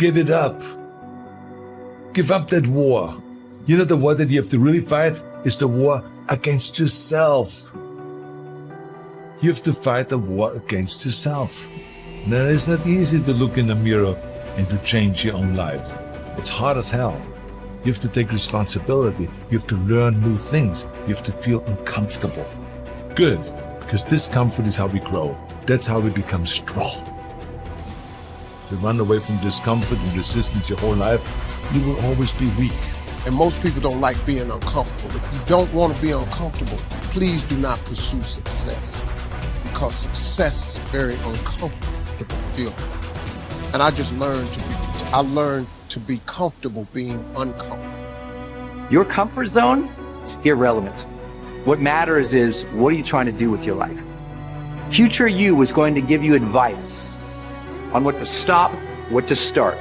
Give it up. Give up that war. You know, the war that you have to really fight is the war against yourself. You have to fight a war against yourself. Now, it's not easy to look in the mirror and to change your own life. It's hard as hell. You have to take responsibility. You have to learn new things. You have to feel uncomfortable. Good, because discomfort is how we grow. That's how we become strong. If you run away from discomfort and resistance your whole life, you will always be weak. And most people don't like being uncomfortable. If you don't want to be uncomfortable, please do not pursue success, because success is a very uncomfortable feeling. And I just learned to be comfortable being uncomfortable. Your comfort zone is irrelevant. What matters is, what are you trying to do with your life? Future you is going to give you advice on what to stop, what to start,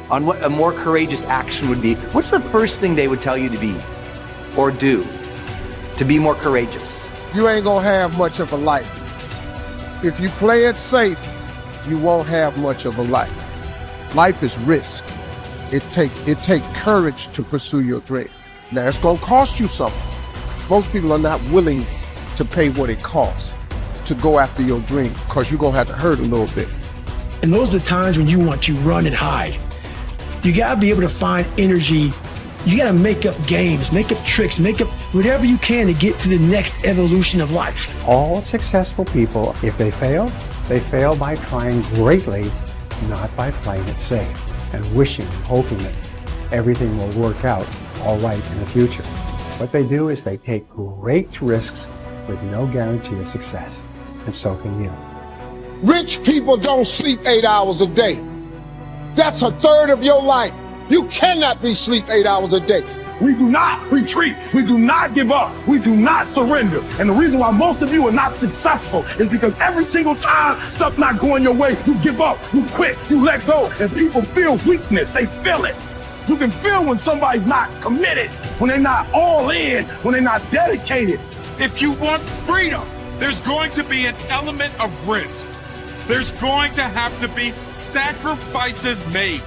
on what a more courageous action would be. What's the first thing they would tell you to be or do to be more courageous? You ain't gonna have much of a life. If you play it safe, you won't have much of a life. Life is risk. It take courage to pursue your dream. Now, it's gonna cost you something. Most people are not willing to pay what it costs to go after your dream, because you're gonna have to hurt a little bit. And those are the times when you want to run and hide. You gotta be able to find energy. You gotta make up games, make up tricks, make up whatever you can to get to the next evolution of life. All successful people, if they fail by trying greatly, not by playing it safe and wishing and hoping that everything will work out all right in the future. What they do is they take great risks with no guarantee of success, and so can you. Rich people don't sleep 8 hours a day. That's a third of your life. You cannot be sleep 8 hours a day. We do not retreat. We do not give up. We do not surrender. And the reason why most of you are not successful is because every single time stuff not going your way, you give up, you quit, you let go, and people feel weakness. They feel it. You can feel when somebody's not committed, when they're not all in, when they're not dedicated. If you want freedom, there's going to be an element of risk. There's going to have to be sacrifices made.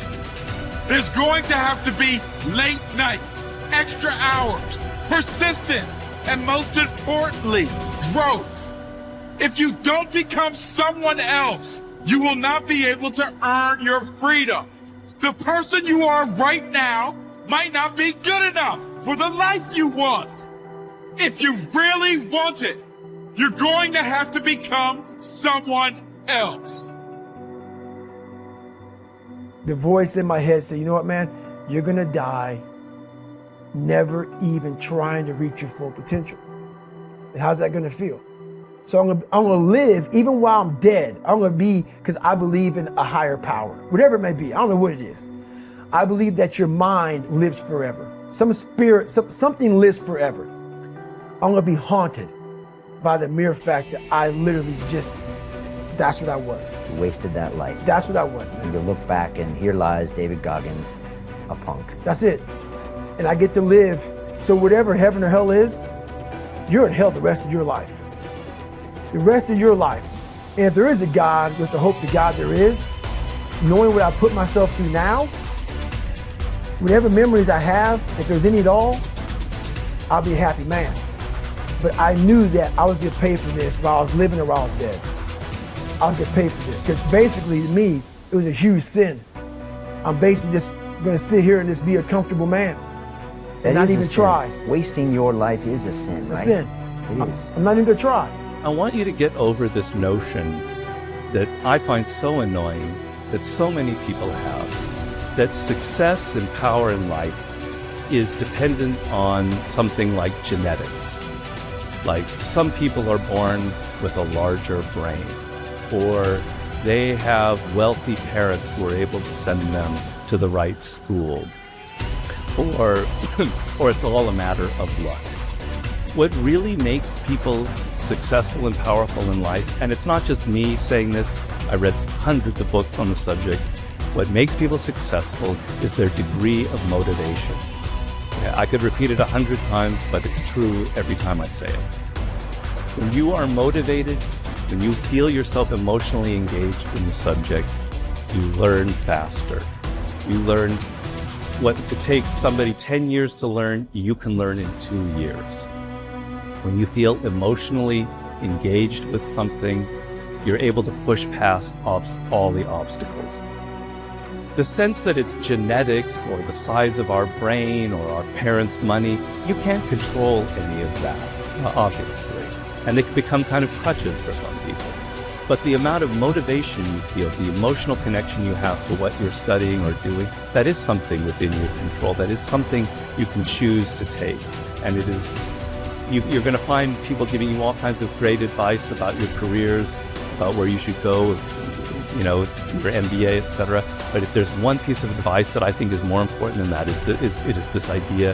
There's going to have to be late nights, extra hours, persistence, and most importantly, growth. If you don't become someone else, you will not be able to earn your freedom. The person you are right now might not be good enough for the life you want. If you really want it, you're going to have to become someone else. The voice in my head said, you know what, man? You're gonna die never even trying to reach your full potential. And how's that gonna feel? So I'm gonna live even while I'm dead. I'm gonna be, because I believe in a higher power, whatever it may be. I don't know what it is. I believe that your mind lives forever. Some spirit, something lives forever. I'm gonna be haunted by the mere fact that I literally just, that's what I was. You wasted that life. That's what I was, man. You look back and here lies David Goggins, a punk. That's it. And I get to live, so whatever heaven or hell is, you're in hell the rest of your life. The rest of your life. And if there is a God, which I hope to God there is, knowing what I put myself through now, whatever memories I have, if there's any at all, I'll be a happy man. But I knew that I was gonna pay for this while I was living or while I was dead. I was gonna pay for this, because basically to me, it was a huge sin. I'm basically just gonna sit here and just be a comfortable man and not even try. Wasting your life is a sin, It's right? a sin. It is. I'm not even gonna try. I want you to get over this notion that I find so annoying that so many people have, that success and power in life is dependent on something like genetics. Like some people are born with a larger brain, or they have wealthy parents who are able to send them to the right school, or it's all a matter of luck. What really makes people successful and powerful in life, and it's not just me saying this, I read hundreds of books on the subject, what makes people successful is their degree of motivation. Yeah, I could repeat it 100 times, but it's true every time I say it. When you are motivated, when you feel yourself emotionally engaged in the subject, you learn faster. You learn what it takes somebody 10 years to learn, you can learn in 2 years. When you feel emotionally engaged with something, you're able to push past all the obstacles. The sense that it's genetics or the size of our brain or our parents' money, you can't control any of that, obviously. And they can become kind of crutches for some people. But the amount of motivation you feel, the emotional connection you have to what you're studying or doing, that is something within your control. That is something you can choose to take. And it is, you're going to find people giving you all kinds of great advice about your careers, about where you should go, you know, your MBA, etc. But if there's one piece of advice that I think is more important than that, it is this idea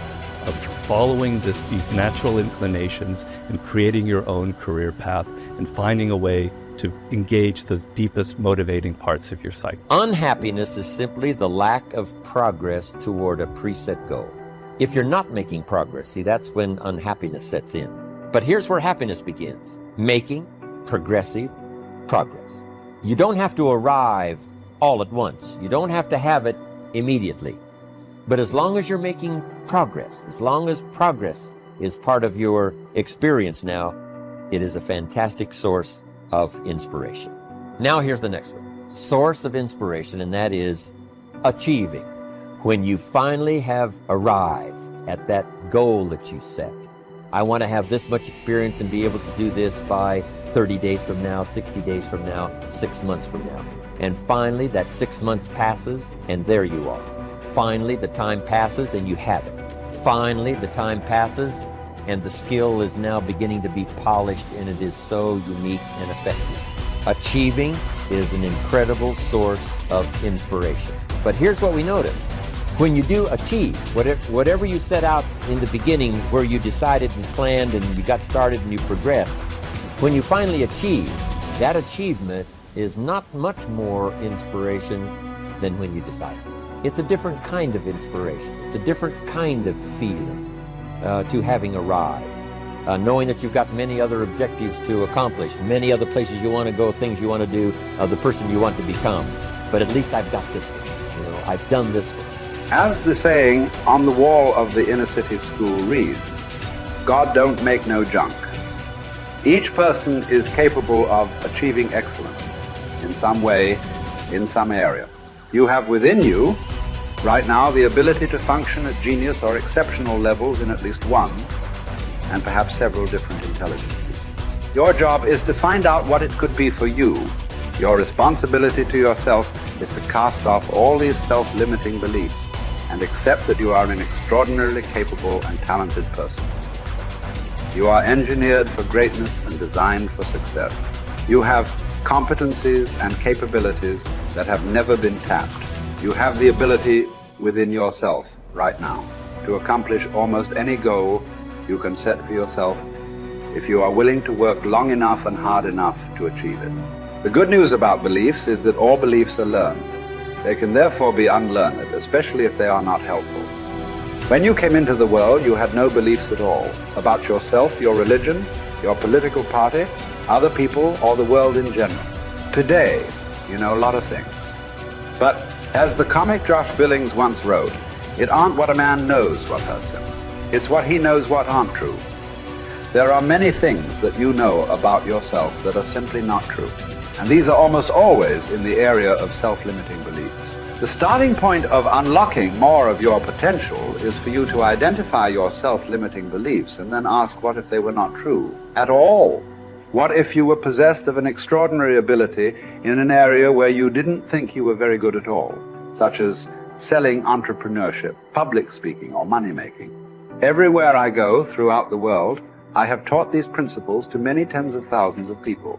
of following these natural inclinations and creating your own career path and finding a way to engage those deepest motivating parts of your psyche. Unhappiness is simply the lack of progress toward a preset goal. If you're not making progress, see, that's when unhappiness sets in. But here's where happiness begins. Making progressive progress. You don't have to arrive all at once. You don't have to have it immediately. But as long as you're making progress, as long as progress is part of your experience now, it is a fantastic source of inspiration. Now here's the next one. Source of inspiration, and that is achieving. When you finally have arrived at that goal that you set. I want to have this much experience and be able to do this by 30 days from now, 60 days from now, 6 months from now. And finally, that 6 months passes, and there you are. Finally, the time passes, and you have it. Finally, the time passes, and the skill is now beginning to be polished, and it is so unique and effective. Achieving is an incredible source of inspiration. But here's what we notice. When you do achieve, whatever you set out in the beginning, where you decided and planned and you got started and you progressed, when you finally achieve, that achievement is not much more inspiration than when you decided. It's a different kind of inspiration. It's a different kind of feeling to having arrived. Knowing that you've got many other objectives to accomplish, many other places you want to go, things you want to do, the person you want to become. But at least I've got this one. You know, I've done this one. As the saying on the wall of the inner city school reads, God don't make no junk. Each person is capable of achieving excellence in some way, in some area. You have within you, right now, the ability to function at genius or exceptional levels in at least one, and perhaps several different intelligences. Your job is to find out what it could be for you. Your responsibility to yourself is to cast off all these self-limiting beliefs and accept that you are an extraordinarily capable and talented person. You are engineered for greatness and designed for success. You have competencies and capabilities that have never been tapped. You have the ability within yourself right now to accomplish almost any goal you can set for yourself if you are willing to work long enough and hard enough to achieve it. The good news about beliefs is that all beliefs are learned. They can therefore be unlearned, especially if they are not helpful. When you came into the world, you had no beliefs at all about yourself, your religion, your political party, other people, or the world in general. Today, you know a lot of things. But as the comic Josh Billings once wrote, it aren't what a man knows what hurts him. It's what he knows what aren't true. There are many things that you know about yourself that are simply not true. And these are almost always in the area of self-limiting beliefs. The starting point of unlocking more of your potential is for you to identify your self-limiting beliefs and then ask, what if they were not true at all? What if you were possessed of an extraordinary ability in an area where you didn't think you were very good at all, such as selling, entrepreneurship, public speaking, or money-making? Everywhere I go throughout the world, I have taught these principles to many tens of thousands of people.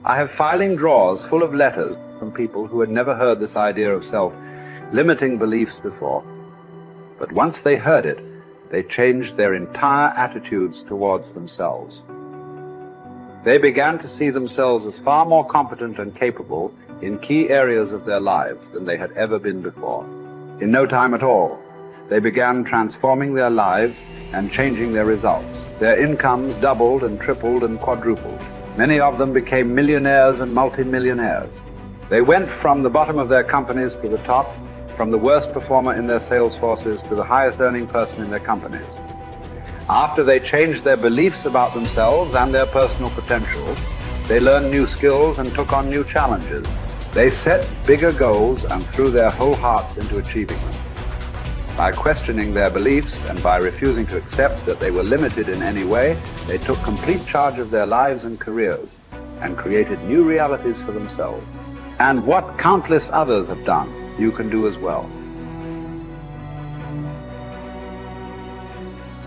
I have filing drawers full of letters from people who had never heard this idea of self-limiting beliefs before. But once they heard it, they changed their entire attitudes towards themselves. They began to see themselves as far more competent and capable in key areas of their lives than they had ever been before. In no time at all, they began transforming their lives and changing their results. Their incomes doubled and tripled and quadrupled. Many of them became millionaires and multimillionaires. They went from the bottom of their companies to the top, from the worst performer in their sales forces to the highest earning person in their companies. After they changed their beliefs about themselves and their personal potentials, they learned new skills and took on new challenges. They set bigger goals and threw their whole hearts into achieving them. By questioning their beliefs and by refusing to accept that they were limited in any way, they took complete charge of their lives and careers and created new realities for themselves. And what countless others have done, you can do as well.